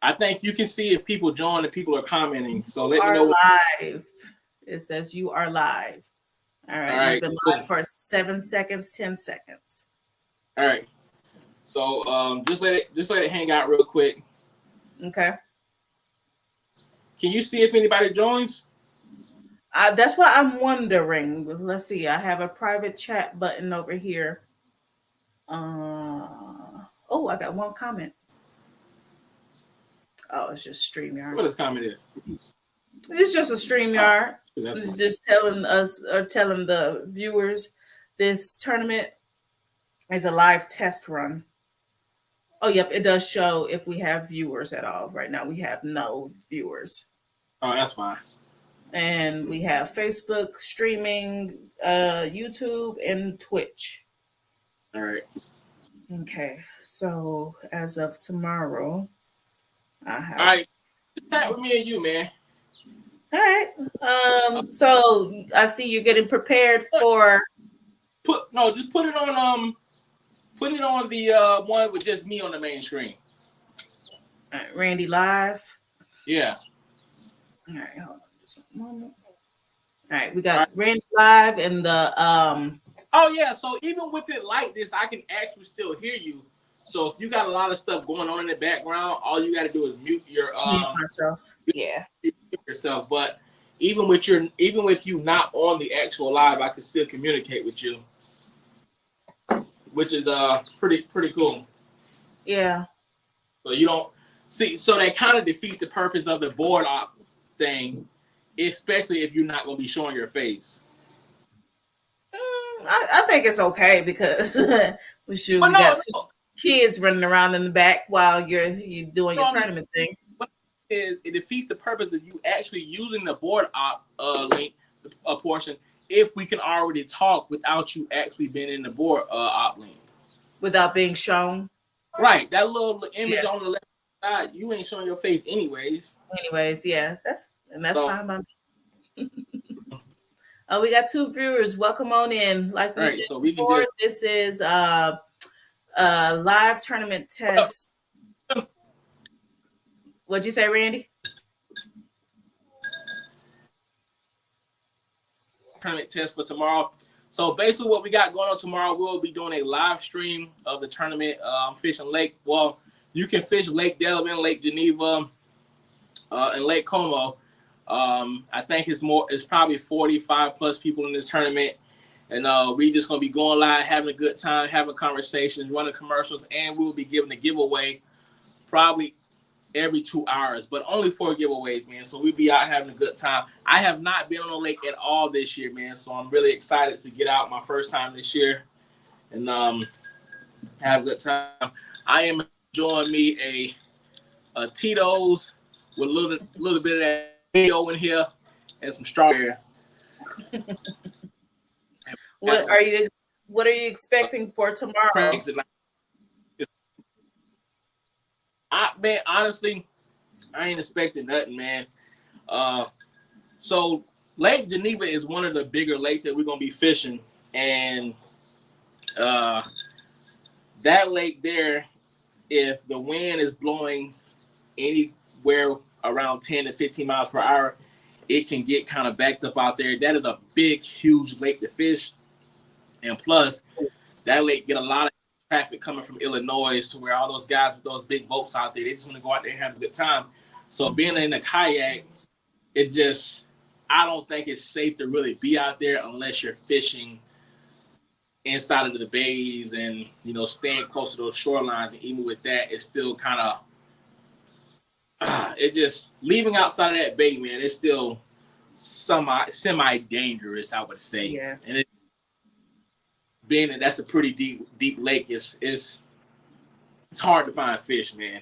I think you can see if people join and people are commenting. So You let me are know. live. It says you are live. All All right. You've right, been live cool. for 7 seconds, 10 seconds. All right. So just let it hang out real quick. Okay. Can you see if anybody joins? That's what I'm wondering. Let's see. I have a private chat button over here. Oh, I got one comment. Oh, it's just StreamYard. What this comment is? It's just a Oh, StreamYard. that's It's fine. just telling us or telling the viewers this tournament is a live test run. Oh, yep, it does show if we have viewers at all. Right now, we have no viewers. Oh, that's fine. And we have Facebook streaming, YouTube, and Twitch. All right. Okay, so as of tomorrow, I All have. right. Chat with me and you, man. All right. So I see you're getting prepared for. Just put it on the one with just me on the main screen. Randy Live. Yeah. All right, hold on just one moment. All right, we All got right. Randy Live and the Oh yeah. So even with it like this, I can actually still hear you. So if you got a lot of stuff going on in the background, all you got to do is mute myself. Yeah. mute yourself. But even with you not on the actual live, I can still communicate with you, which is pretty cool. Yeah. So you don't see. So that kind of defeats the purpose of the board op thing, especially if you're not going to be showing your face. I think it's okay because But we no, got two no, kids running around in the back while you doing no. your I'm just tournament thing. what is it defeats the purpose of you actually using the board op link portion if we can already talk without you actually being in the board op link. Without being shown. Right, that little image Yeah. on the left side, you ain't showing your face anyways. Anyways, yeah, that's So, fine by me. Oh, we got two viewers. Welcome on in. Like we right, said so we can before, just this is live tournament test. What'd you say, Randy? tournament test for tomorrow. So basically, what we got going on tomorrow, we'll be doing a live stream of the tournament. Fishing Lake. Well, you can fish Lake Delavan, Lake Geneva, and Lake Como. I think it's probably 45 plus people in this tournament. And we just gonna be going live, having a good time, having conversations, running commercials, and we'll be giving a giveaway probably every 2 hours, but only 4 giveaways, man. So we'll be out having a good time. I have not been on the lake at all this year, man. So I'm really excited to get out my first time this year and have a good time. I am enjoying me a Tito's with a little bit of that mayo in here and some strawberry. What are you what are you expecting for tomorrow? Cranks and man, honestly, I ain't expecting nothing, man. So Lake Geneva is one of the bigger lakes that we're gonna be fishing, and uh, that lake there, if the wind is blowing anywhere around 10 to 15 miles per hour, it can get kind of backed up out there. That is a big, huge lake to fish, and plus, that lake get a lot of traffic coming from Illinois to where all those guys with those big boats out there, they just want to go out there and have a good time. So being in a kayak, it just, I don't think it's safe to really be out there unless you're fishing inside of the bays and, staying close to those shorelines. And even with that, it's still kind of, it just, leaving outside of that bay, man, it's still semi dangerous, I would say. Yeah. And being that that's a pretty deep lake, it's hard to find fish, man.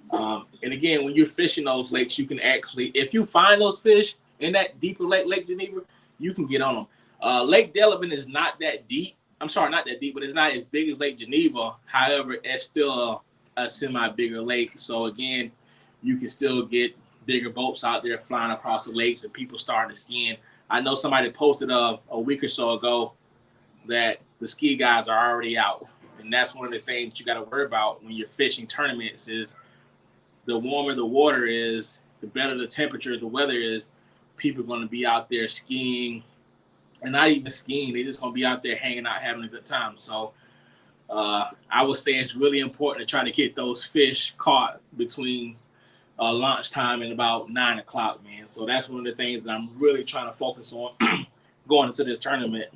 And again, when you're fishing those lakes, you can actually, if you find those fish in that deeper Lake Geneva, you can get on them. Lake Delavan is not that deep. I'm sorry, not that deep, but it's not as big as Lake Geneva. However, it's still a semi-bigger lake. So again, you can still get bigger boats out there flying across the lakes and people starting to ski in. I know somebody posted a week or so ago that the ski guys are already out. And that's one of the things you got to worry about when you're fishing tournaments is the warmer the water is, the better the temperature, the weather is, people are going to be out there skiing, and not even skiing. They're just going to be out there hanging out, having a good time. So I would say it's really important to try to get those fish caught between lunchtime and about 9 o'clock, man. So that's one of the things that I'm really trying to focus on going into this tournament.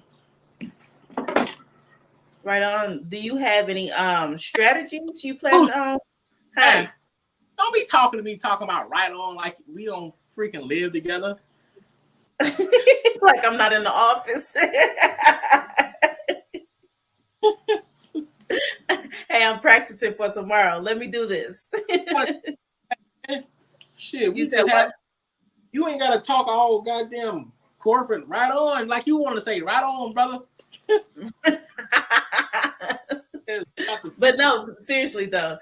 Right on. Do you have any strategies you plan on? Hey, don't be talking to me talking about right on like we don't freaking live together. Like I'm not in the office. Hey, I'm practicing for tomorrow. Let me do this. Shit, we You said just what? have. You ain't gotta talk all goddamn corporate right on like you want to say right on, brother. But no, seriously though,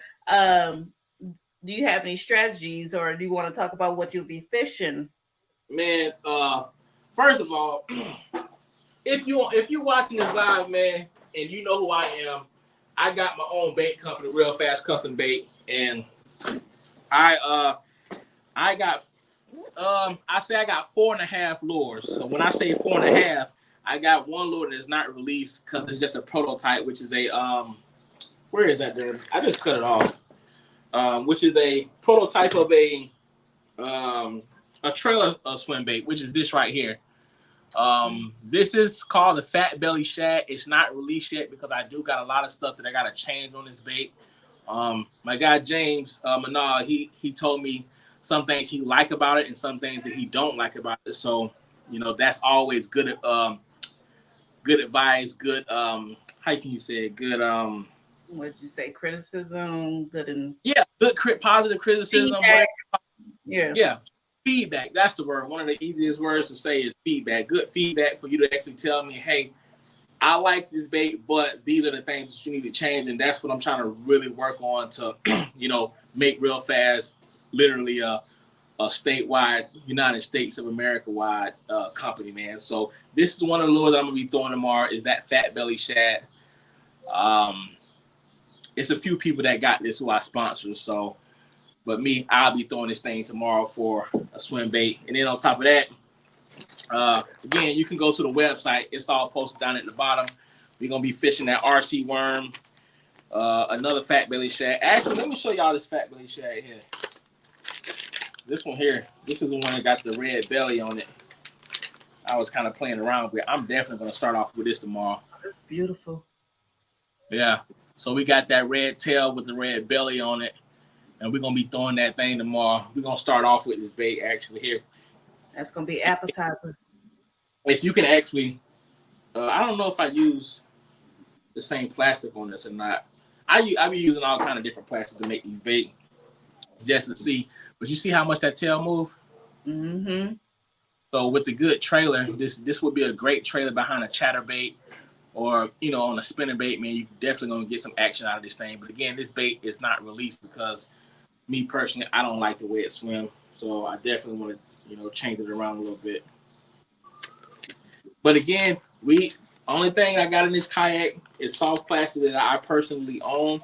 do you have any strategies, or do you want to talk about what you'll be fishing? Man, first of all, if you're watching this live, man, and you know who I am, I got my own bait company, Real Fast Custom Bait, and I got I say I got 4.5 lures. So when I say 4.5, I got one lure that's not released because it's just a prototype, which is a where is that dude? I just cut it off. Which is a prototype of a trailer swim bait, which is this right here. This is called the Fat Belly Shad. It's not released yet because I do got a lot of stuff that I got to change on this bait. My guy James Manal, he told me some things he like about it and some things that he don't like about it. So, you know, that's always good good advice, good how can you say it? Good What did you say? Criticism, good and good positive criticism. Yeah. Feedback. That's the word. One of the easiest words to say is feedback. Good feedback for you to actually tell me, hey, I like this bait, but these are the things that you need to change. And that's what I'm trying to really work on to, you know, make Real Fast literally a statewide, United States of America wide company, man. So this is one of the lures I'm gonna be throwing tomorrow is that Fat Belly Shad. It's a few people that got this who I sponsor, so but me, I'll be throwing this thing tomorrow for a swim bait. And then on top of that, again, you can go to the website. It's all posted down at the bottom. We're gonna be fishing that RC worm, another Fat Belly Shad. Actually, let me show y'all this Fat Belly Shad here. This one here, this is the one that got the red belly on it. I was kind of playing around with. I'm definitely gonna start off with this tomorrow. That's beautiful. Yeah. So we got that red tail with the red belly on it. And we're going to be throwing that thing tomorrow. We're going to start off with this bait actually here. That's going to be appetizer. If you can actually, I don't know if I use the same plastic on this or not. I be using all kind of different plastics to make these bait just to see. But you see how much that tail move? Mm-hmm. So with the good trailer, this would be a great trailer behind a chatterbait or, you know, on a spinner bait, man. You're definitely going to get some action out of this thing. But again, this bait is not released because me personally, I don't like the way it swims, so I definitely want to, you know, change it around a little bit. But again, only thing I got in this kayak is soft plastic that I personally own,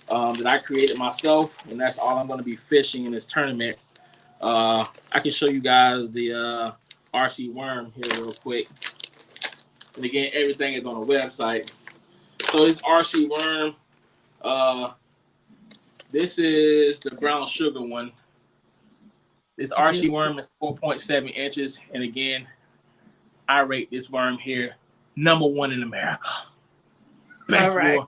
that I created myself, and that's all I'm going to be fishing in this tournament. I can show you guys the RC worm here real quick. And again, everything is on the website. So this RC worm, this is the brown sugar one. This RC worm is 4.7 inches. And again, I rate this worm here #1 in America. Best All right.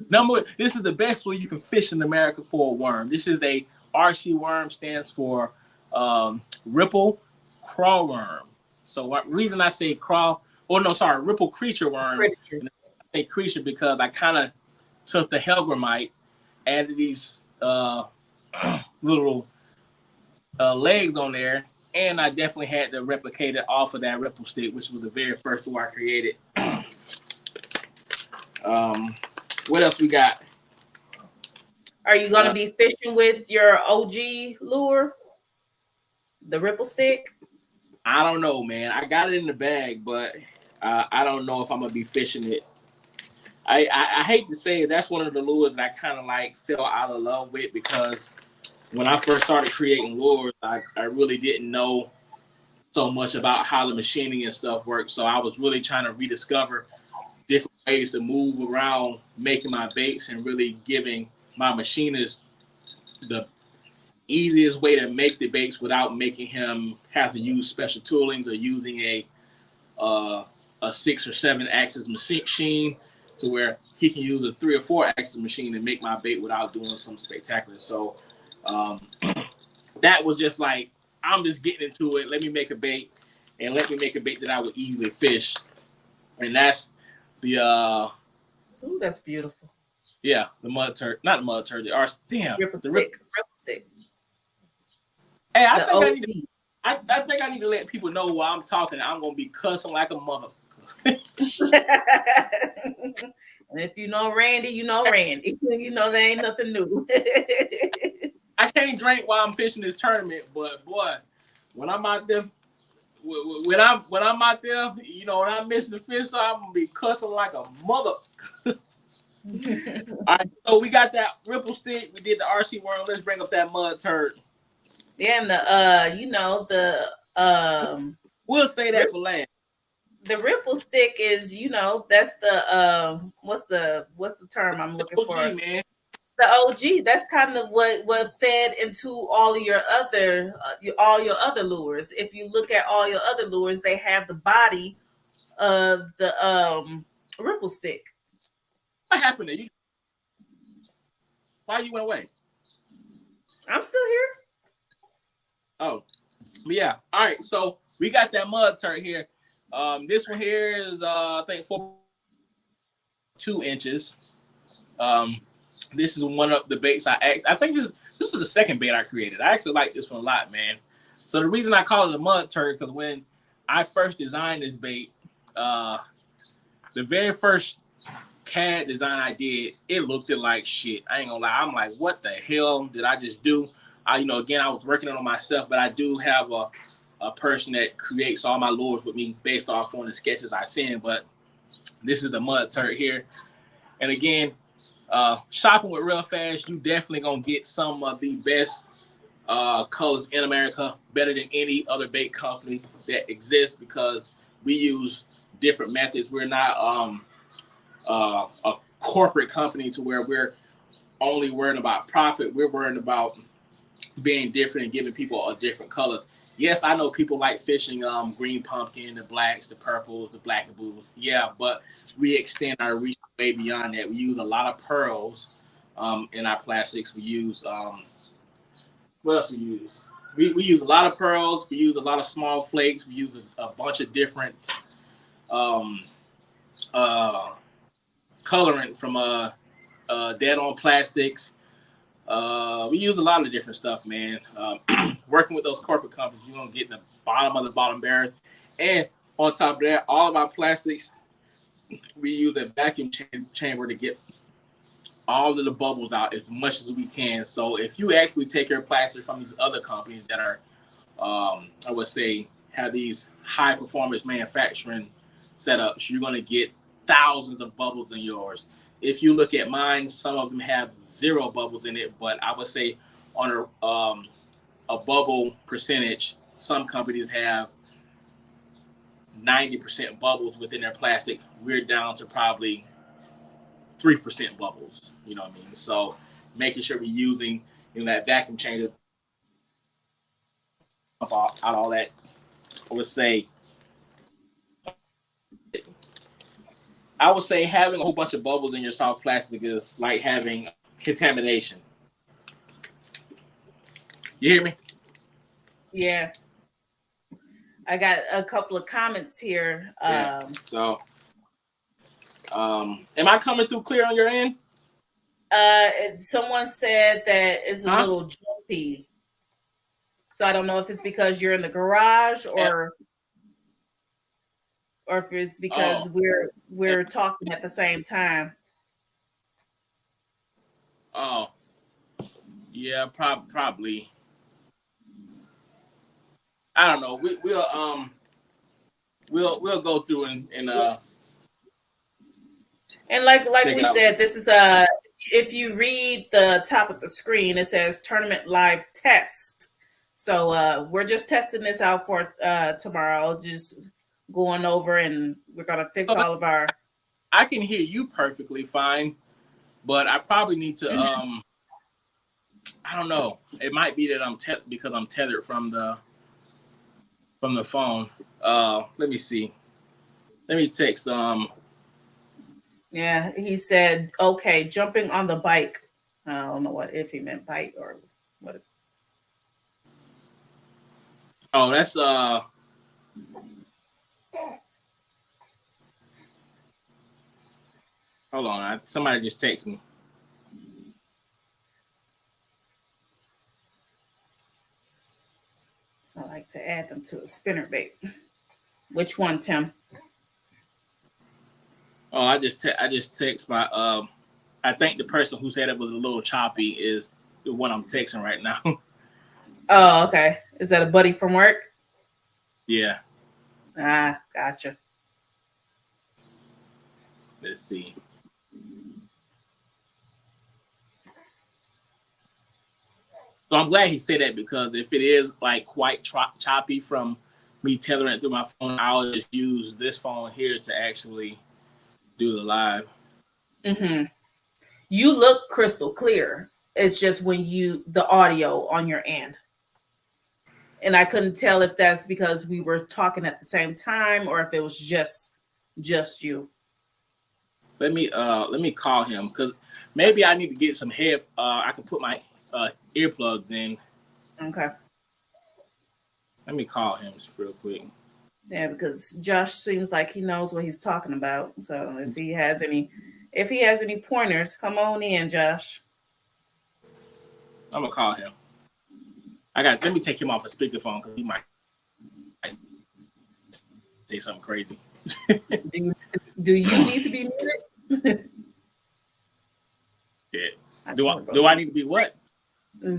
lure. This is the best way you can fish in America for a worm. This is a RC worm, stands for Ripple Craw Worm. So what reason I say Ripple Creature Worm. I say creature because I kind of took the Helgramite, added these little legs on there, and I definitely had to replicate it off of that Ripple stick, which was the very first one I created. What else we got? Are you going to be fishing with your OG lure, the Ripple stick? I don't know, man. I got it in the bag, but I don't know if I'm gonna be fishing it. I hate to say it, that's one of the lures that I kind of like fell out of love with because when I first started creating lures, I really didn't know so much about how the machining and stuff works. So I was really trying to rediscover different ways to move around making my baits and really giving my machinist the easiest way to make the baits without making him have to use special toolings or using a 6 or 7 axis machine to where he can use a 3 or 4 axis machine and make my bait without doing some spectacular. So that was just like, I'm just getting into it. Let me make a bait and let me make a bait that I would easily fish. And that's the Ooh, that's beautiful. Yeah, the mud turd, not the mud turd. Ripple stick. Hey, I think I need to let people know while I'm talking. I'm gonna be cussing like a mother. And if you know Randy, you know Randy. You know there ain't nothing new. I can't drink while I'm fishing this tournament, but boy, when I'm out there, when I'm out there, you know, when I'm missing the fish, so I'm gonna be cussing like a mother. All right, so we got that ripple stick. We did the RC worm. Let's bring up that mud turd. Yeah, and we'll say that for last. The ripple stick is, you know, that's the what's the term I'm looking OG, for? Man. The OG. That's kind of what fed into all of your other lures. If you look at all your other lures, they have the body of the ripple stick. What happened to you? Why you went away? I'm still here. Oh, but yeah. All right. So we got that mud turd here. This one here is I think 2 inches. This is one of the baits I think this was the second bait I created. I actually like this one a lot, man. So the reason I call it a mud turd, because when I first designed this bait, the very first CAD design I did, it looked like shit. I ain't gonna lie. I'm like, what the hell did I just do? Again, I was working on it myself, but I do have a person that creates all my lures with me based off on the sketches I send. But this is the mud turd here. And again, shopping with Real Fast, you definitely gonna get some of the best colors in America, better than any other bait company that exists, because we use different methods. We're not a corporate company to where we're only worrying about profit. We're worrying about being different and giving people a different colors. Yes, I know people like fishing green pumpkin, the blacks, the purples, the black and blues. Yeah, but we extend our reach way beyond that. We use a lot of pearls in our plastics. We use what else we use? We use a lot of pearls. We use a lot of small flakes. We use a bunch of different colorant from Dead On Plastics. We use a lot of different stuff, man. Working with those corporate companies, you're gonna get the bottom of the bottom barrels. And on top of that, all of our plastics, we use a vacuum chamber to get all of the bubbles out as much as we can. So if you actually take your plastics from these other companies that are, I would say, have these high performance manufacturing setups, you're gonna get thousands of bubbles in yours. If you look at mine, some of them have 0 bubbles in it, but I would say on a bubble percentage, some companies have 90% bubbles within their plastic. We're down to probably 3% bubbles. You know what I mean? So making sure we're using that vacuum chamber out all that, I would say having a whole bunch of bubbles in your soft plastic is like having contamination. You hear me? Yeah. I got a couple of comments here. Am I coming through clear on your end? Someone said that it's a little jumpy. So I don't know if it's because you're in the garage or if it's because we're talking at the same time. Oh, yeah, probably. I don't know. We'll go through and like we said, this is if you read the top of the screen, it says tournament live test. So we're just testing this out for tomorrow. Just going over, and we're gonna fix all of our. I can hear you perfectly fine, but I probably need to. I don't know. It might be that because I'm tethered from the phone. Let me see. Let me text. Yeah, he said, okay, jumping on the bike. I don't know if he meant bite or what. Oh, that's hold on. Somebody just texted me. I like to add them to a spinnerbait. Which one, Tim? Oh, I just text my I think the person who said it was a little choppy is the one I'm texting right now. Oh, okay. Is that a buddy from work? Yeah. Ah, gotcha. Let's see. So I'm glad he said that, because if it is like quite choppy from me tethering it through my phone, I'll just use this phone here to actually do the live. Mm-hmm. You look crystal clear. It's just when the audio on your end. And I couldn't tell if that's because we were talking at the same time or if it was just you. Let me call him, because maybe I need to get some I can put my earplugs in. Okay. Let me call him just real quick. Yeah, because Josh seems like he knows what he's talking about. So if he has any pointers, come on in, Josh. I'm gonna call him. Let me take him off a speakerphone, because he might say something crazy. Do you need to be muted? Yeah. Do I need to be what?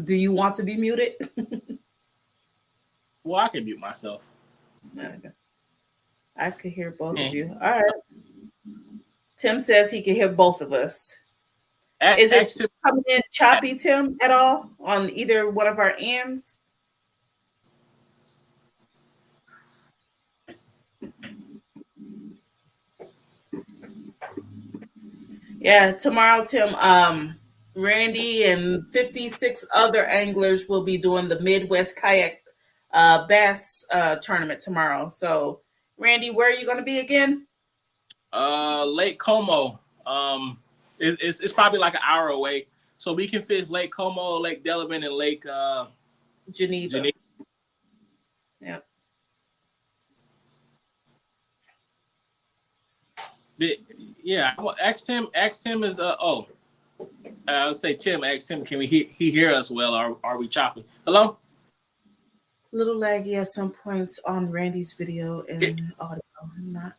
Do you want to be muted? Well, I can mute myself. Okay. I could hear both of you. All right. Tim says he can hear both of us. Is it coming in choppy, Tim, at all on either one of our ends? Yeah, tomorrow, Tim, Randy and 56 other anglers will be doing the Midwest Kayak Bass tournament tomorrow. So, Randy, where are you going to be again? Lake Como. It's probably like an hour away, so we can fish Lake Como, Lake Delavan, and Lake Geneva. Yeah. Yeah. Ask Tim. Is I would say Tim. Ask Tim. Can he hear us well, or are we chopping? Hello. A little laggy at some points on Randy's video and audio, not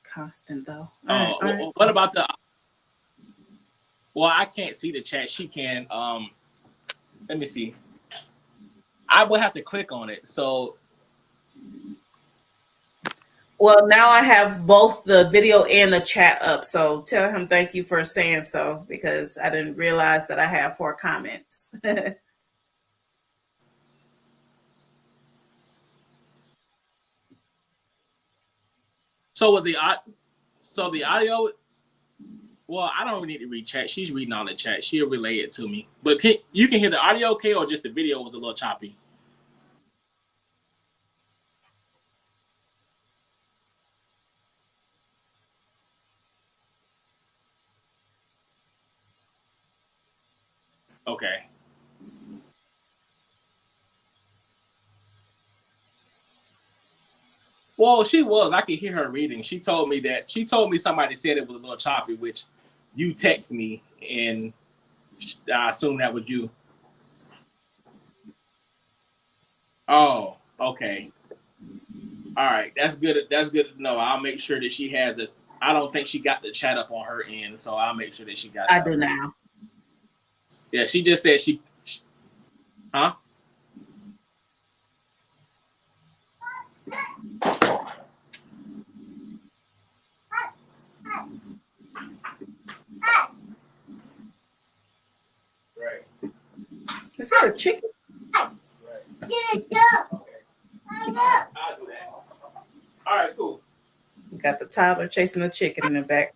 constant though. All right. What about the? Well, I can't see the chat. She can. Let me see. I will have to click on it. So. Well, now I have both the video and the chat up. So tell him thank you for saying so, because I didn't realize that I have 4 comments. So the audio. Well, I don't need to read chat. She's reading all the chat. She'll relay it to me. But you can hear the audio okay, or just the video was a little choppy? Okay. Well, she was. I could hear her reading. She told me somebody said it was a little choppy, which you text me, and I assume that was you. Oh, okay. All right. That's good. That's good to know. I'll make sure that she has it. I don't think she got the chat up on her end, so I'll make sure that she got it. I do now. Yeah, she just said huh? that a chicken? Right. Okay. I'll do that. All right, cool. We got the toddler chasing the chicken in the back.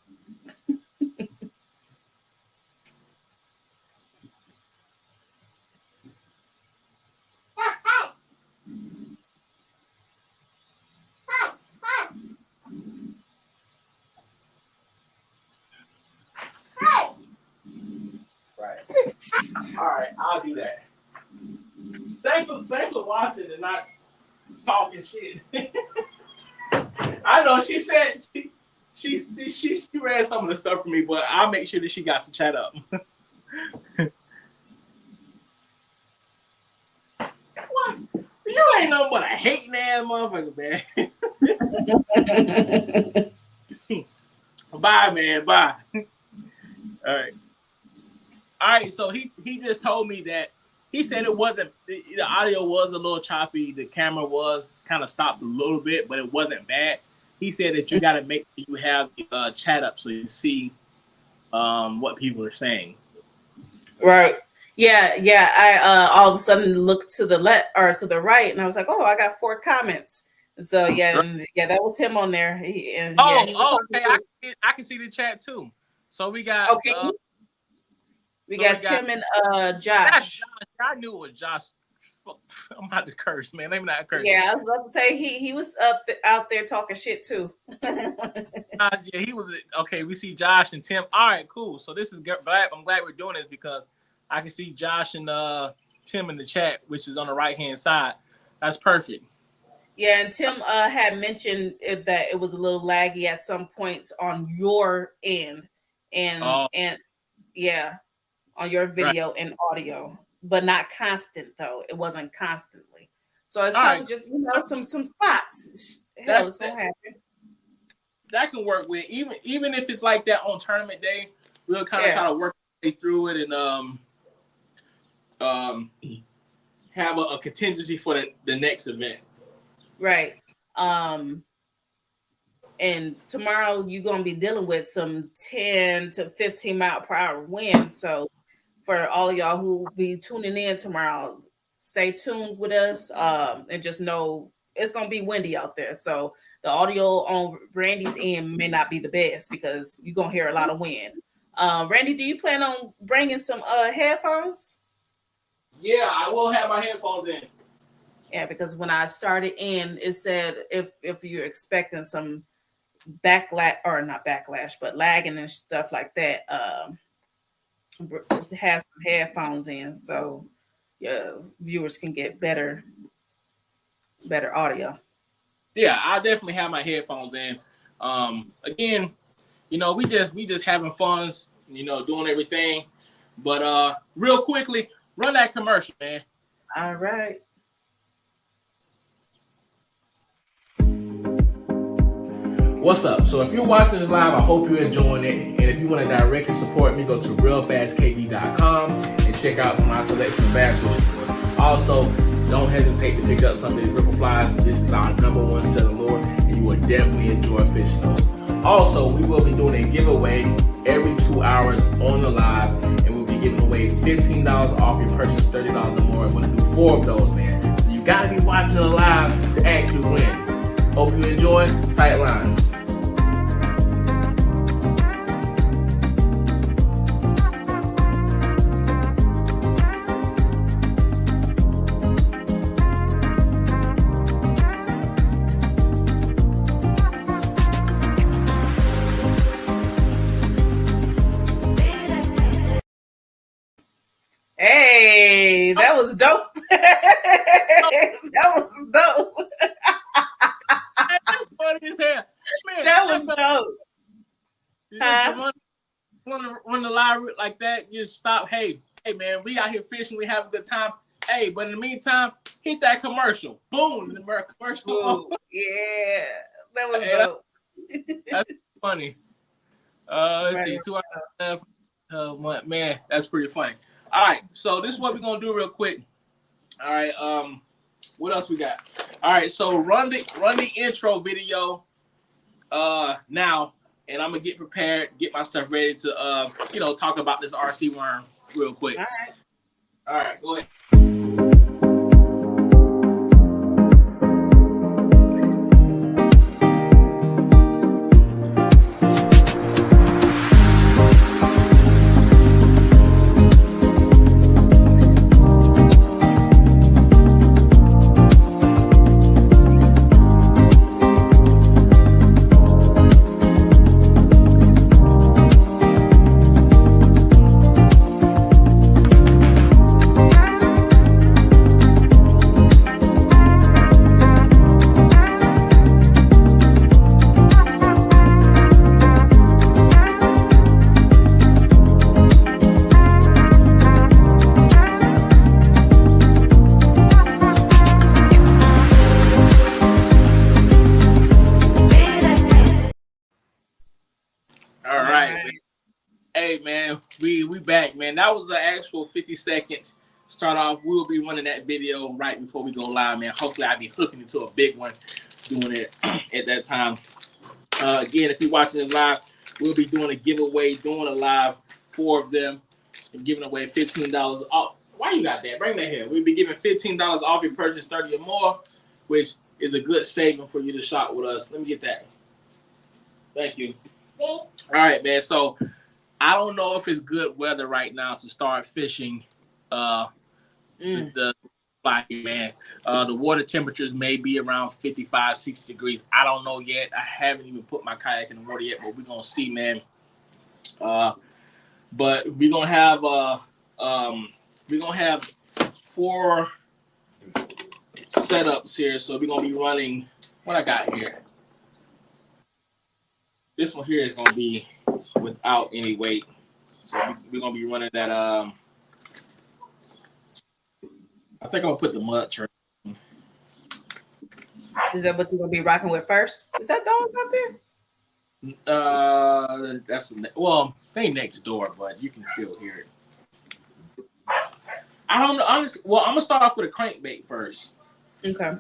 Right. All right, I'll do that. Thanks for watching and not talking shit. I know she said she read some of the stuff for me, but I'll make sure that she got some chat up. What? You ain't nothing but a hating ass motherfucker, man. Bye, man. Bye. All right. So he just told me that he said it wasn't, the audio was a little choppy. The camera was kind of stopped a little bit, but it wasn't bad. He said that you got to make sure you have chat up so you can see what people are saying. Right. Yeah. I all of a sudden looked to the left or to the right, and I was like, "Oh, I got 4 comments." So yeah, that was him on there. He was okay. I can see the chat too. So we got we got Tim and Josh. I knew it was Josh. I'm about to curse, man. Let me not curse. Yeah, I was about to say he was out there talking shit too. Yeah, he was okay. We see Josh and Tim. All right, cool. So this is glad. I'm glad we're doing this because I can see Josh and Tim in the chat, which is on the right hand side. That's perfect. Yeah, and Tim had mentioned that it was a little laggy at some points on your end, and yeah, on your video and audio, but not constant though. It wasn't constantly. So it's probably just some spots. Hell, it's gonna happen. That can work with even if it's like that on tournament day. We'll kind of try to work through it and have a contingency for the next event. Right. And tomorrow you're gonna be dealing with some 10 to 15 mile per hour winds. So for all of y'all who will be tuning in tomorrow, stay tuned with us and just know it's gonna be windy out there. So the audio on Randy's end may not be the best because you're gonna hear a lot of wind. Randy, do you plan on bringing some headphones? Yeah, I will have my headphones in. Yeah, because when I started in, it said if you're expecting some backlash or not backlash, but lagging and stuff like that, have some headphones in so your viewers can get better audio. Yeah, I definitely have my headphones in. Again, we just having fun, doing everything. But real quickly, run that commercial, man. All right. What's up? So if you're watching this live, I hope you're enjoying it. And if you want to directly support me, go to realfastkd.com and check out some of my selection of basketball. Also, don't hesitate to pick up some of these Ripple Flies. This is our #1 selling lure, and you will definitely enjoy fishing those. Also, we will be doing a giveaway every 2 hours on the live, and we'll be giving away $15 off your purchase, $30 or more. We're going to do 4 of those, man. So you got to be watching the live to actually win. Hope you enjoy. Tight lines. Hey, that was dope. That was dope. That's funny as hell. Man, that was dope. When the live like that, just stop. Hey, man, we out here fishing. We have a good time. Hey, but in the meantime, hit that commercial. Boom, the commercial. Ooh, yeah, that was dope. That's funny. Let's see, 2 hours left. Man, that's pretty funny. All right, so this is what we're gonna do real quick. All right, what else we got? All right, so run the intro video now, and I'm gonna get prepared, get my stuff ready to talk about this RC worm real quick. All right. All right, go ahead. All right, man. Hey, man, we back, man. That was the actual 50-second start off. We'll be running that video right before we go live, man. Hopefully, I'll be hooking into a big one doing it at that time. Again, if you're watching it live, we'll be doing a giveaway, doing a live, 4 of them, and giving away $15 off. Why you got that? Bring that here. We'll be giving $15 off your purchase 30 or more, which is a good saving for you to shop with us. Let me get that. Thank you. All right, man. So I don't know if it's good weather right now to start fishing the spot here, man. The water temperatures may be around 55, 60 degrees. I don't know yet. I haven't even put my kayak in the water yet, but we're gonna see, man. But we're gonna have 4 setups here. So we're gonna be running what I got here. This one here is gonna be without any weight. So we're gonna be running that. I think I'm gonna put the mud tray. Is that what you're gonna be rocking with first? Is that dog out there? They next door, but you can still hear it. I don't know. Honestly, well, I'm gonna start off with a crankbait first. Okay.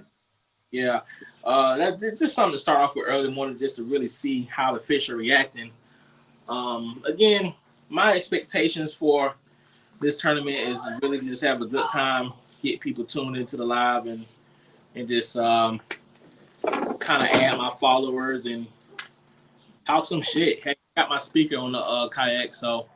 Yeah, that's just something to start off with early morning, just to really see how the fish are reacting. Again, my expectations for this tournament is really just have a good time, get people tuned into the live, and just kind of add my followers and talk some shit. Hey, I got my speaker on the kayak, so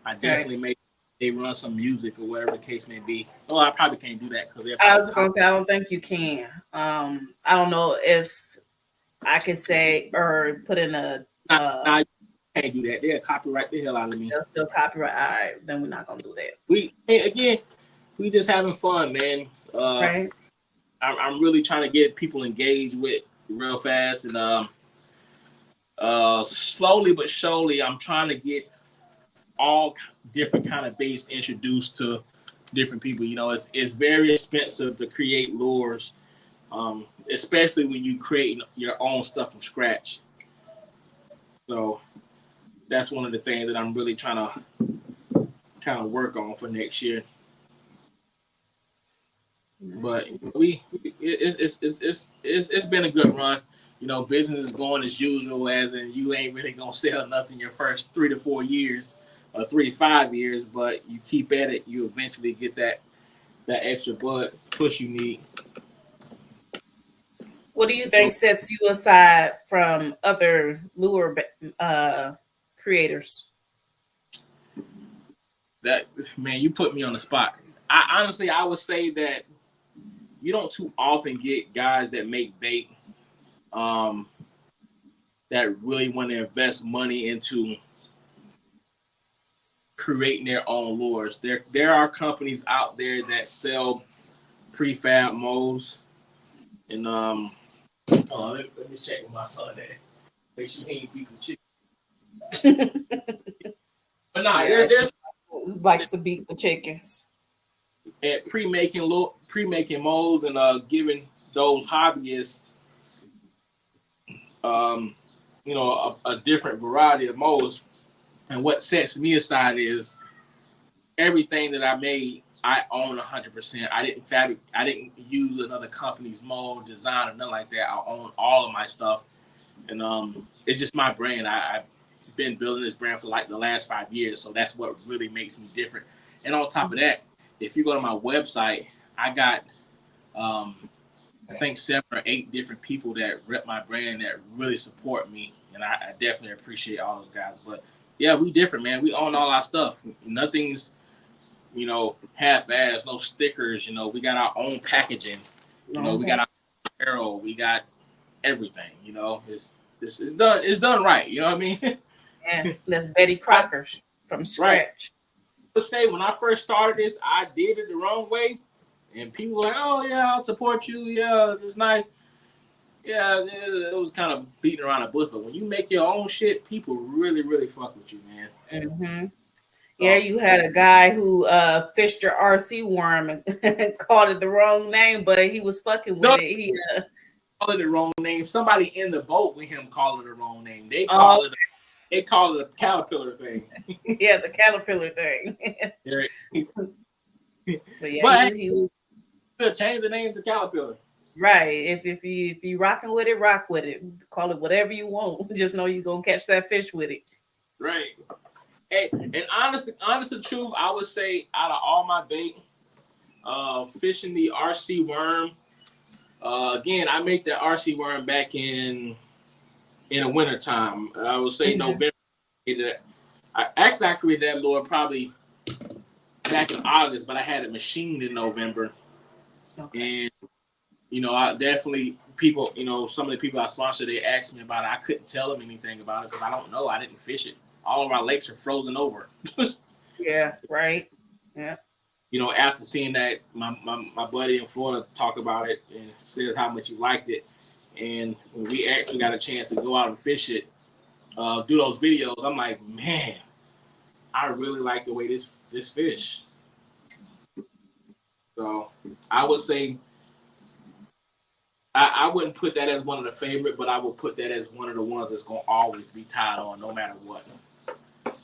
I definitely make they run some music or whatever the case may be. Well, I probably can't do that because I was gonna say I don't think you can. I don't know if I could say or put in a. Nah, you can't do that. They'll copyright the hell out of me. They'll still copyright. All right, then we're not gonna do that. We just having fun, man. Right. I'm really trying to get people engaged with real fast, and slowly but surely, I'm trying to get all different kind of baits introduced to different people. You know, it's very expensive to create lures, especially when you create your own stuff from scratch. So that's one of the things that I'm really trying to kind of work on for next year. But it's been a good run. You know, business is going as usual, as in you ain't really gonna sell nothing your first 3 to 4 years or 3 to 5 years, but you keep at it, you eventually get that extra push you need. What do you think sets you aside from other lure creators? That, man, you put me on the spot. I honestly would say that you don't too often get guys that make bait that really want to invest money into creating their own lures. There are companies out there that sell prefab molds, and let me check with my son there. Make sure he ain't beating chicken. But nah, there's likes to beat the chickens. At pre-making molds and giving those hobbyists a different variety of molds. And what sets me aside is everything that I made, I own 100%. I didn't use another company's mold, design, or nothing like that. I own all of my stuff, and it's just my brand. I've been building this brand for like the last 5 years, so that's what really makes me different. And on top of that, if you go to my website, I got I think 7 or 8 different people that rep my brand that really support me, and I definitely appreciate all those guys. But yeah, we different, man. We own all our stuff. Nothing's half-assed, no stickers. We got our own packaging. We got our apparel, we got everything. It's done. It's done right. You know what I mean? Yeah, that's Betty Crocker's from scratch. Let's say when I first started this, I did it the wrong way, and people were like, "Oh yeah, I'll support you. Yeah, it's nice." Yeah, it was kind of beating around the bush. But when you make your own shit, people really, really fuck with you, man. Mm-hmm. Yeah, you had a guy who fished your RC worm and called it the wrong name, but he was fucking with it. He called it the wrong name. Somebody in the boat with him called it the wrong name. They call it a caterpillar thing. Yeah, the caterpillar thing. But he could change the name to caterpillar. Right. If you rocking with it, rock with it. Call it whatever you want. Just know you're gonna catch that fish with it. Right. Hey, and honest to truth, I would say out of all my bait, fishing the RC worm. Again, I make the RC worm back in the winter time. I would say November. I created that lure probably back in August, but I had it machined in November. Okay. And I definitely people, some of the people I sponsored, they asked me about it. I couldn't tell them anything about it because I don't know. I didn't fish it. All of our lakes are frozen over. Yeah, right. Yeah. After seeing that, my buddy in Florida talk about it and said how much he liked it. And when we actually got a chance to go out and fish it, do those videos, I'm like, man, I really like the way this fish. So I would say I wouldn't put that as one of the favorite, but I would put that as one of the ones that's gonna always be tied on no matter what.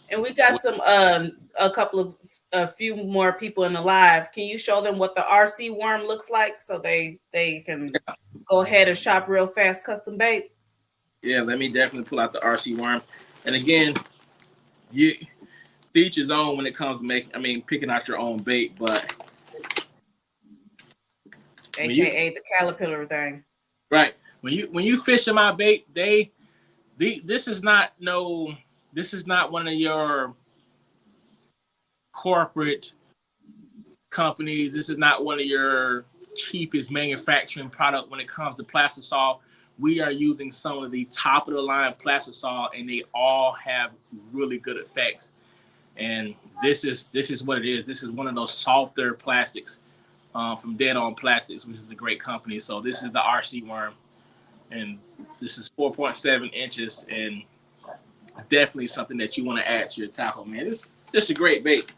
And we got some a few more people in the live. Can you show them what the RC worm looks like so they can go ahead and shop Real Fast Custom Bait? Yeah, let me definitely pull out the RC worm. And again, you each his own when it comes to picking out your own bait, but AKA the caterpillar thing. Right. When you fish in my bait, this is not one of your corporate companies. This is not one of your cheapest manufacturing product when it comes to Plastisol. We are using some of the top of the line Plastisol, and they all have really good effects. And this is what it is. This is one of those softer plastics from Dead On Plastics, which is a great company. So this is the RC worm, and this is 4.7 inches, and definitely something that you want to add to your tackle, man. It's just a great bait.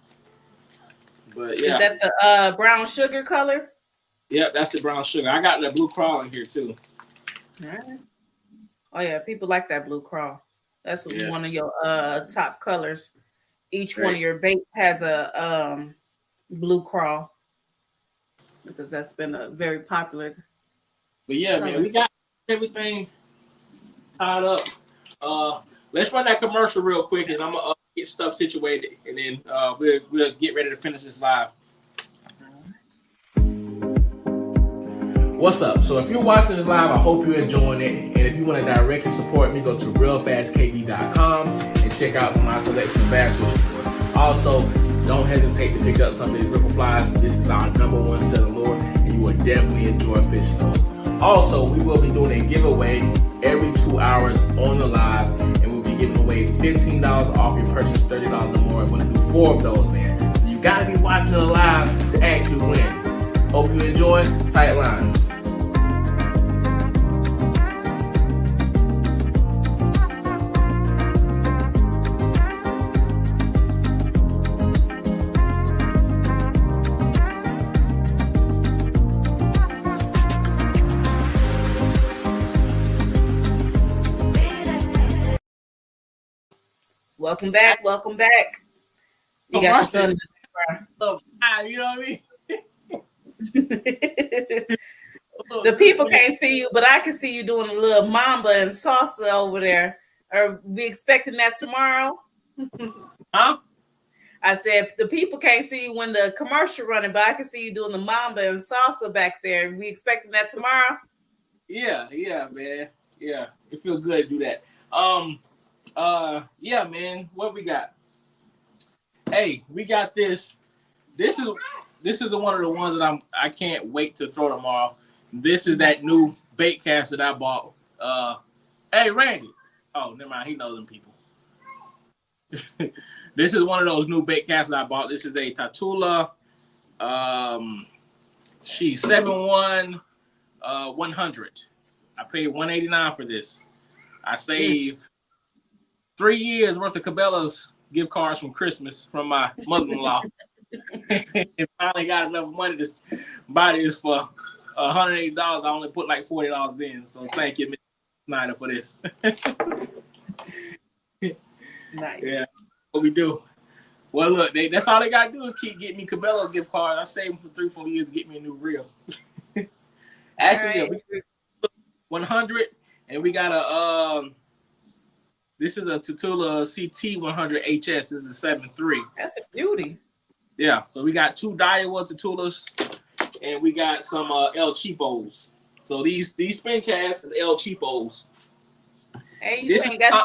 But yeah, is that the brown sugar color? Yeah, that's the brown sugar. I got the blue crawl in here too. All right. Oh yeah, people like that blue crawl. That's one of your top colors. Each one of your baits has a blue crawl because that's been a very popular. But yeah, man, we got everything tied up. Let's run that commercial real quick, and I'm gonna get stuff situated, and then we'll get ready to finish this live. What's up? So if you're watching this live, I hope you're enjoying it. And if you want to directly support me, go to realfastkb.com and check out my selection of bass fishing. Also, don't hesitate to pick up some of these Ripple Flies. This is our #1 selling lure, and you will definitely enjoy fishing those. Also, we will be doing a giveaway every 2 hours on the live, and we'll be giving away $15 off your purchase, $30 or more. We're going to do 4 of those, man. So you got to be watching the live to actually win. Hope you enjoy. Tight lines. Welcome back. Welcome back. You got your son in the background. You know what I mean? The people can't see you, but I can see you doing a little mamba and salsa over there. Are we expecting that tomorrow? Huh? I said the people can't see you when the commercial running, but I can see you doing the mamba and salsa back there. We expecting that tomorrow? Yeah, man. Yeah, it feels good to do that. Yeah, man. What we got? Hey, we got this. This is one of the ones that I can't wait to throw tomorrow. This is that new bait cast that I bought. Hey, Randy. Oh, never mind. He knows them people. This is one of those new bait casts that I bought. This is a Tatula. She's 7-1 100. I paid $189 for this. I saved 3 years worth of Cabela's gift cards from Christmas from my mother-in-law. And finally got enough money to buy this for $180. I only put like $40 in. So thank you, Mr. Snyder, for this. Nice. Yeah, what we do. Well, look, that's all they gotta do is keep getting me Cabela gift cards. I saved them for 3-4 years to get me a new reel. Actually, Right. yeah, 100, and we got a this is a Tatula CT 100 HS. This is a 7.3. That's a beauty. Yeah, so we got 2 Daiwa Tatulas, and we got some El Cheapos. So these spin casts is El Cheapos. Hey, you ain't got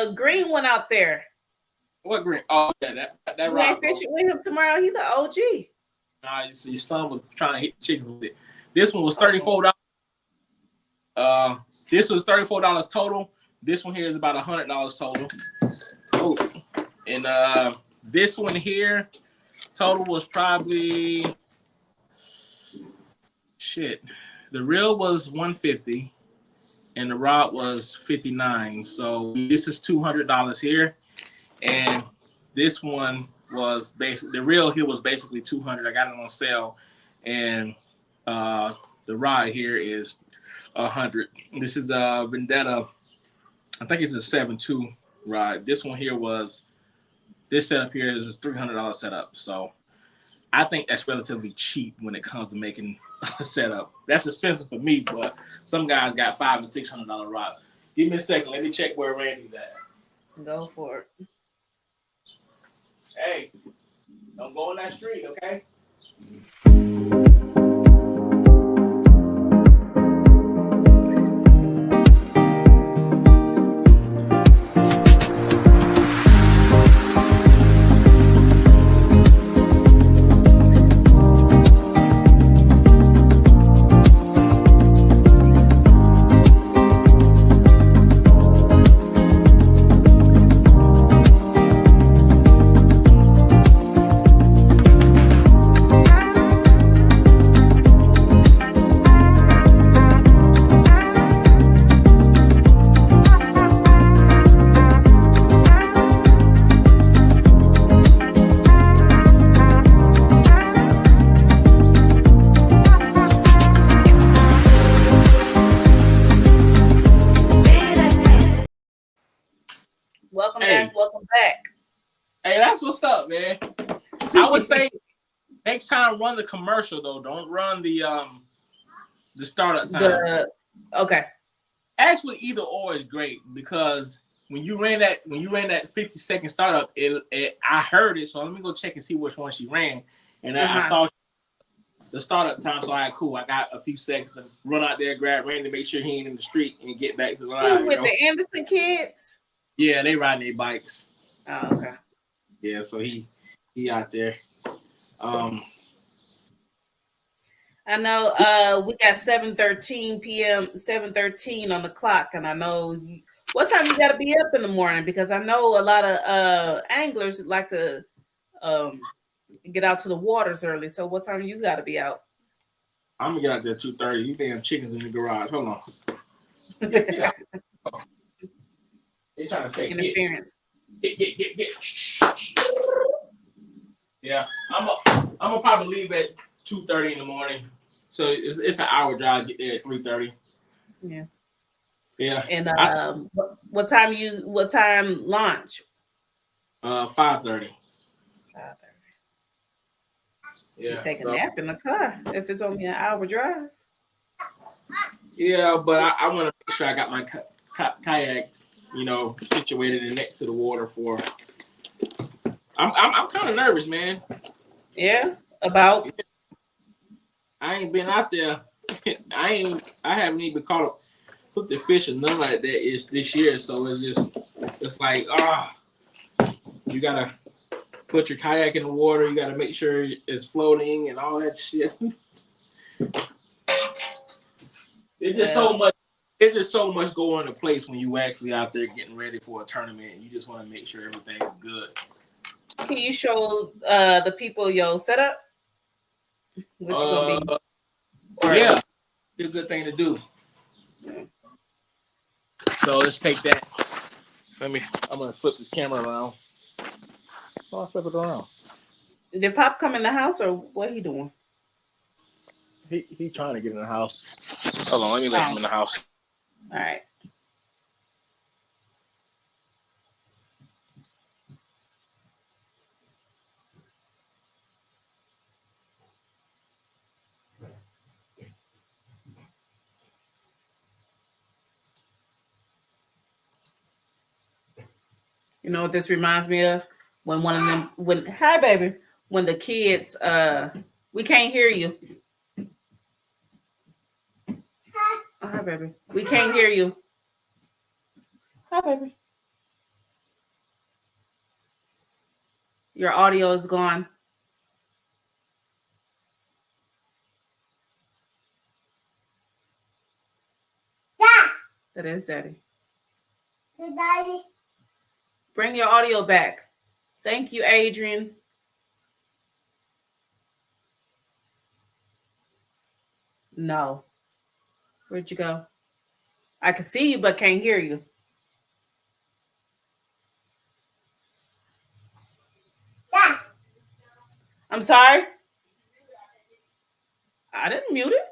the green one out there. What green? Oh, yeah, that You rock. ain't fishing with him tomorrow. He's the OG. You see, your son was trying to hit chickens with it. This one was $34. This was $34 total. This one here is about $100 total. Oh, and this one here total was probably shit. The reel was $150, and the rod was $59. So this is $200 here, and this one was basically the reel here was basically $200. I got it on sale, and the rod here is $100. This is the Vendetta. I think it's a 7.2 rod. This one here was this setup here is a $300 setup. So I think that's relatively cheap when it comes to making a setup. That's expensive for me, but some guys got $500 and $600 rod. Give me a second. Let me check where Randy's at. Go for it. Hey, don't go on that street, okay? Welcome Hey. back. Welcome back. Hey, that's what's up, man. I would say next time run the commercial though. Don't run the startup time. Okay. Actually, either or is great because when you ran that 50-second startup, I heard it. So let me go check and see which one she ran, and I saw the startup time. So I cool. I got a few seconds to run out there, grab Randy, make sure he ain't in the street, and get back to the line. With the Anderson kids. Yeah, they riding their bikes. Oh, okay. Yeah, so he out there. I know we got 7:13 p.m. 7:13 on the clock, and I know what time you got to be up in the morning because I know a lot of anglers like to get out to the waters early. So what time you got to be out? I'm gonna get out there 2:30. You damn chickens in the garage. Hold on. They trying to say Interference. Get. Yeah, I'm gonna probably leave at 2:30 in the morning. So it's an hour drive. Get there at 3:30. Yeah. Yeah. And what time launch? 5:30. 5:30. Yeah. You take a nap in the car if it's only an hour drive. Yeah, but I want to make sure I got my kayaks, situated and next to the water for I'm kind of nervous, man. Yeah, about. I ain't been out there. I haven't even caught up with the fish or none like that is this year. So it's like you gotta put your kayak in the water. You gotta make sure it's floating and all that shit. It's just so much. It's just so much going into place when you actually out there getting ready for a tournament. You just want to make sure everything is good. Can you show the people your setup? What you gonna be? Yeah, it's a good thing to do. So let's take that. I'm gonna flip this camera around. Oh, I flip it around. Did Pop come in the house or what he doing? He trying to get in the house. Hold on, let me let him in the house. All right. You know what this reminds me of? When one of them, hi baby, when the kids, we can't hear you. Hi baby, we can't hear you. Hi baby. Your audio is gone. Yeah. That is Daddy. Hey, Daddy. Bring your audio back. Thank you, Adrian. No. Where'd you go? I can see you, but can't hear you. Yeah. I'm sorry? I didn't mute it.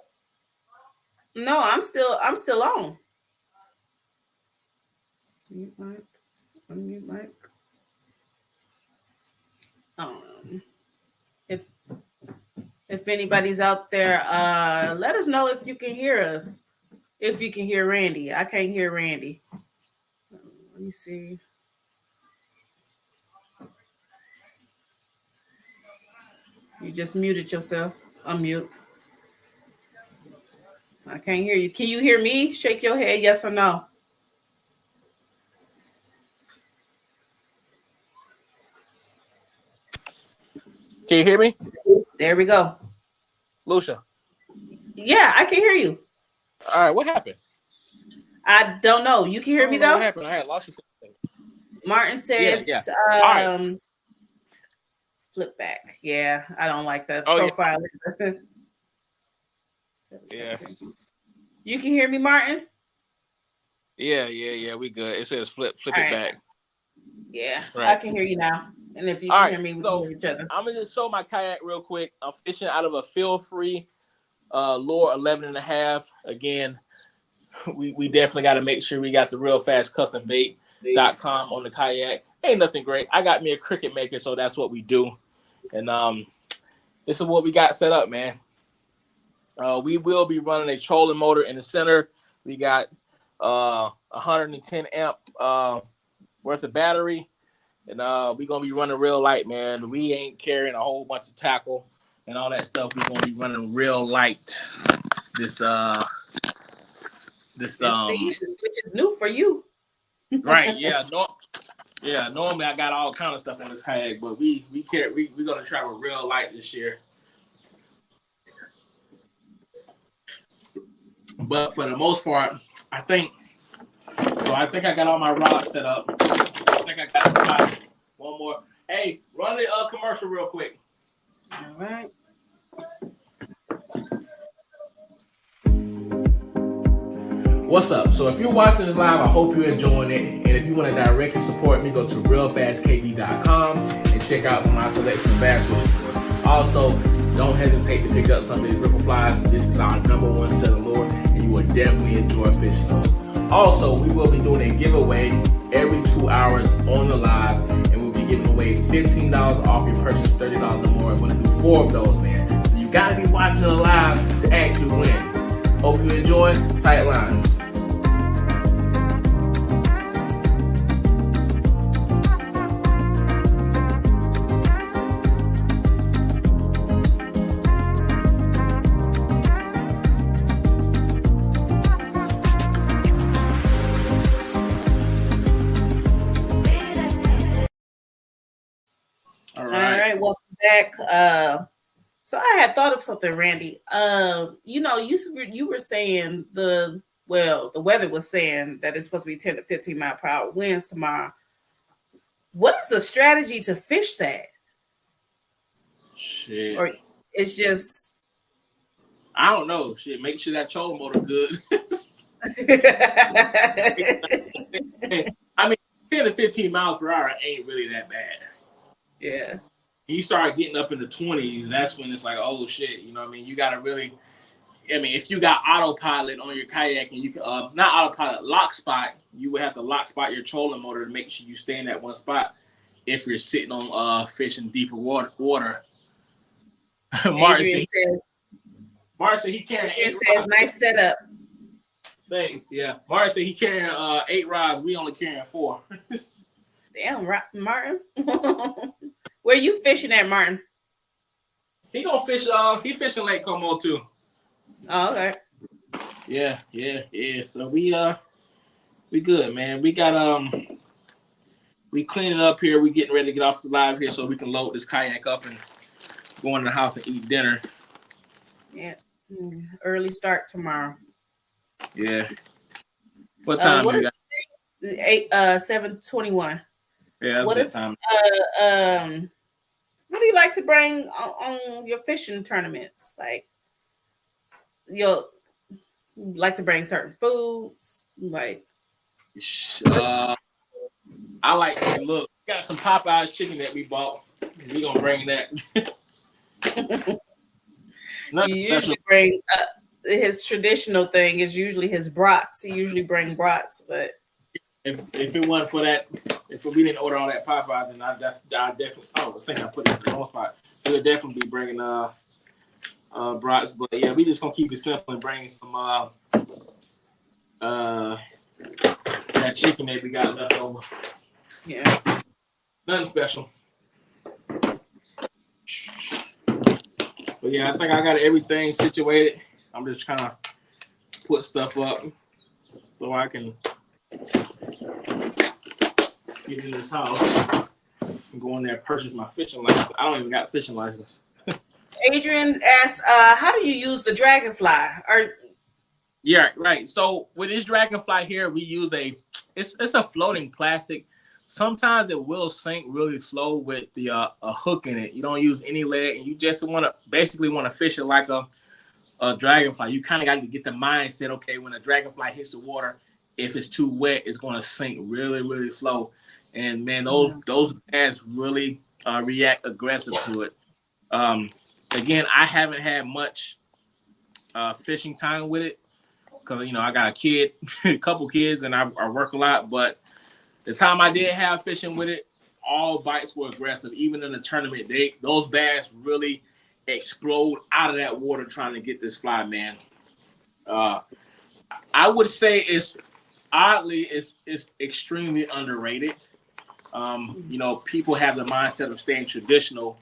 No, I'm still on. Mute mic. Unmute mic. If anybody's out there, let us know if you can hear us. If you can hear Randy. I can't hear Randy. Let me see. You just muted yourself. Unmute. I can't hear you. Can you hear me? Shake your head, yes or no. Can you hear me? There we go. Lucia. Yeah, I can hear you. All right, what happened? I don't know. You can hear me though? What happened? I had lost you for a second. Martin says, All right. Flip back. Yeah, I don't like the Oh, profile. Yeah. You can hear me, Martin? Yeah, we good. It says flip it right. back. Yeah, right. I can hear you now. And if you can hear me, we can hear each other. I'm gonna just show my kayak real quick. I'm fishing out of a feel-free lure 11.5. Again, we definitely got to make sure we got the Real Fast Custom Bait.com on the kayak. Ain't nothing great. I got me a cricket maker, so that's what we do. And this is what we got set up, man. We will be running a trolling motor in the center. We got 110 amp worth of battery. And we're going to be running real light, man. We ain't carrying a whole bunch of tackle and all that stuff. We're going to be running real light this season, which is new for you. Right, yeah. Normally I got all kind of stuff on this kayak, but we're going to travel real light this year. But for the most part, I think I got all my rods set up. I think I got one more. Hey, run the commercial real quick. All right. What's up? So if you're watching this live, I hope you're enjoying it. And if you want to directly support me, go to realfastkb.com and check out my selection of bass fishing. Also, don't hesitate to pick up some of these ripple flies. This is our #1 selling lure, and you will definitely enjoy fishing those. Also, we will be doing a giveaway every 2 hours on the live, and we'll be giving away $15 off your purchase, $30 or more. I'm going to do 4 of those, man. So you got to be watching the live to actually win. Hope you enjoy. Tight lines. kayak. So I had thought of something, Randy. You were saying the weather was saying that it's supposed to be 10 to 15 mile per hour winds tomorrow. What is the strategy to fish that? Shit. Or it's just I don't know. Shit, make sure that trolling motor good. I mean, 10 to 15 miles per hour ain't really that bad. Yeah. You start getting up in the 20s, that's when it's like, oh shit, you know what I mean? You gotta really, I mean, if you got autopilot on your kayak and you can, not autopilot, lock spot, you would have to lock spot your trolling motor to make sure you stay in that one spot if you're sitting on fishing deeper water. Martin said he carrying 8 rods. Nice setup. Thanks, yeah. Martin said he carrying 8 rods, we only carrying 4. Damn, Martin. Where you fishing at, Martin? He gonna fish, he fishing Lake Como too. Oh, okay. Yeah. So we good, man. We got we cleaning up here. We getting ready to get off the live here so we can load this kayak up and go in the house and eat dinner. Yeah. Early start tomorrow. Yeah. What time what you got? 7:21. Yeah, that's What good is time. What do you like to bring on your fishing tournaments? Like you like to bring certain foods, like I like to look. Got some Popeyes chicken that we bought. We gonna bring that. You usually bring his traditional thing is usually his brats. He usually bring brats, but if it wasn't for that, if we didn't order all that Popeyes, then I definitely. Oh, I think I put it in the wrong spot. We'll definitely be bringing brats, but yeah, we just gonna keep it simple and bring some that chicken that we got left over. Yeah, nothing special. But yeah, I think I got everything situated. I'm just trying to put stuff up so I can get in this house and go in there and purchase my fishing license. I don't even got a fishing license. Adrian asks, how do you use the Dragonfly? Yeah, right. So with this Dragonfly here, we use it's a floating plastic. Sometimes it will sink really slow with the a hook in it. You don't use any leg, and you just want to fish it like a dragonfly. You kind of got to get the mindset. Okay, when a dragonfly hits the water, if it's too wet, it's going to sink really, really slow. And man, those bass really react aggressive to it. Again, I haven't had much fishing time with it because I got a kid, a couple kids, and I work a lot. But the time I did have fishing with it, all bites were aggressive. Even in the tournament, those bass really explode out of that water trying to get this fly, man. I would say it's extremely underrated. People have the mindset of staying traditional,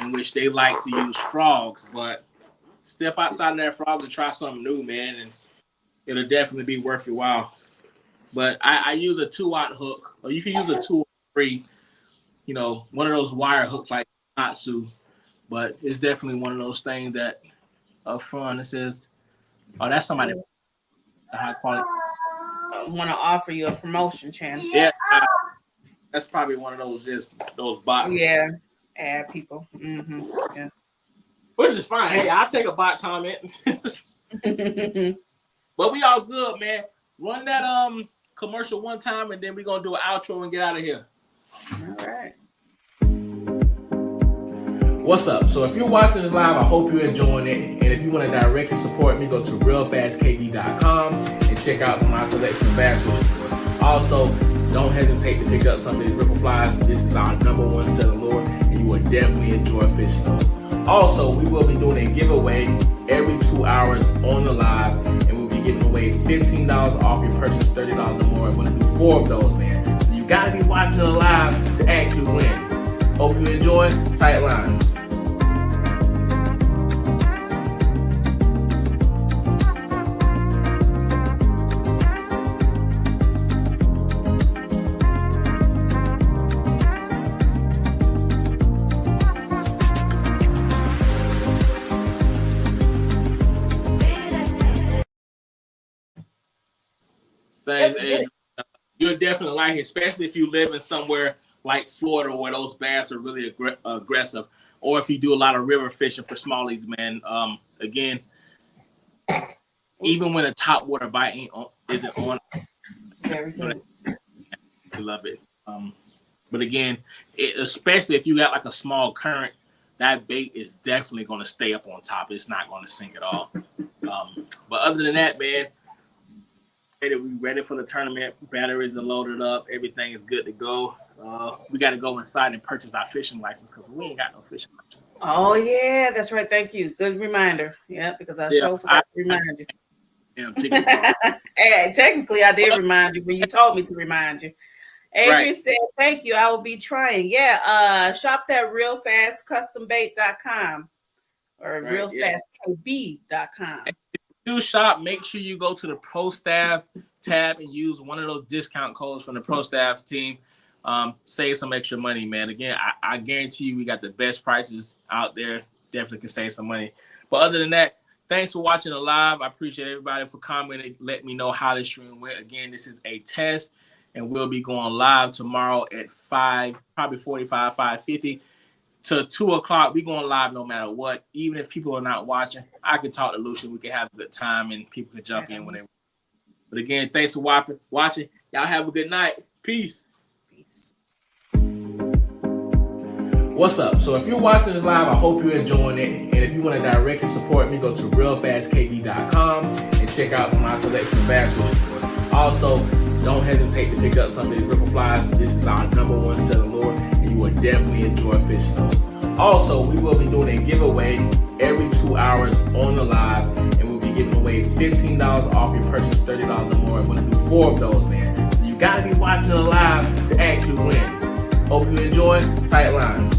in which they like to use frogs, but step outside of that frog and try something new, man, and it'll definitely be worth your while. But I use a 2-aught hook, or you can use a 2 or 3, one of those wire hooks like Natsu. But it's definitely one of those things that are fun. It says, oh, that's somebody high quality. I want to offer you a promotion, Chan. Yeah, that's probably one of those bots. Yeah, add people. Mm-hmm. Yeah. Which is fine. Hey, I'll take a bot comment. But we all good, man. Run that commercial one time, and then we're gonna do an outro and get out of here. All right. What's up? So if you're watching this live, I hope you're enjoying it. And if you want to directly support me, go to realfastkb.com and check out some of my selection of bass fishing. Also, don't hesitate to pick up some of these ripple flies. This is our #1 selling lure, and you will definitely enjoy fishing those. Also, we will be doing a giveaway every 2 hours on the live, and we'll be giving away $15 off your purchase, $30 or more. We're going to do 4 of those, man. So you got to be watching the live to actually win. Hope you enjoy. Tight lines. things. And you'll definitely like it, especially if you live in somewhere like Florida where those bass are really aggressive, or if you do a lot of river fishing for smallies, man. Again, even when a top water bite isn't on, Everything. I love it. But again, especially if you got like a small current, that bait is definitely going to stay up on top. It's not going to sink at all. But other than that, man, we ready for the tournament. Batteries are loaded up. Everything is good to go. We got to go inside and purchase our fishing license because we ain't got no fishing license. Oh yeah, that's right. Thank you. Good reminder. Yeah, because I sure forgot to remind you. Hey, technically, I did remind you when you told me to remind you. Adrian said, thank you. I will be trying. Yeah. Shop that realfastcustombait.com or realfastkb.com. You shop, make sure you go to the Pro Staff tab and use one of those discount codes from the Pro Staff team. Save some extra money, man. Again, I guarantee you we got the best prices out there. Definitely can save some money. But other than that, thanks for watching the live. I appreciate everybody for commenting. Let me know how this stream went. Again, this is a test, and we'll be going live tomorrow at 5, probably 45, 5:50 to 2 o'clock. We're going live no matter what. Even if people are not watching, I can talk to Lucian. We can have a good time, and people can jump in whenever. But again, thanks for watching. Y'all have a good night. Peace. What's up? So if you're watching this live, I hope you're enjoying it. And if you want to directly support me, go to realfastkb.com and check out my selection of bass fishing. Also, don't hesitate to pick up some of these ripple flies. This is our #1 selling lure, and you will definitely enjoy fishing those. Also, we will be doing a giveaway every 2 hours on the live, and we'll be giving away $15 off your purchase, $30 or more. We're going to do 4 of those, man. So you got to be watching the live to actually win. Hope you enjoy. Tight lines.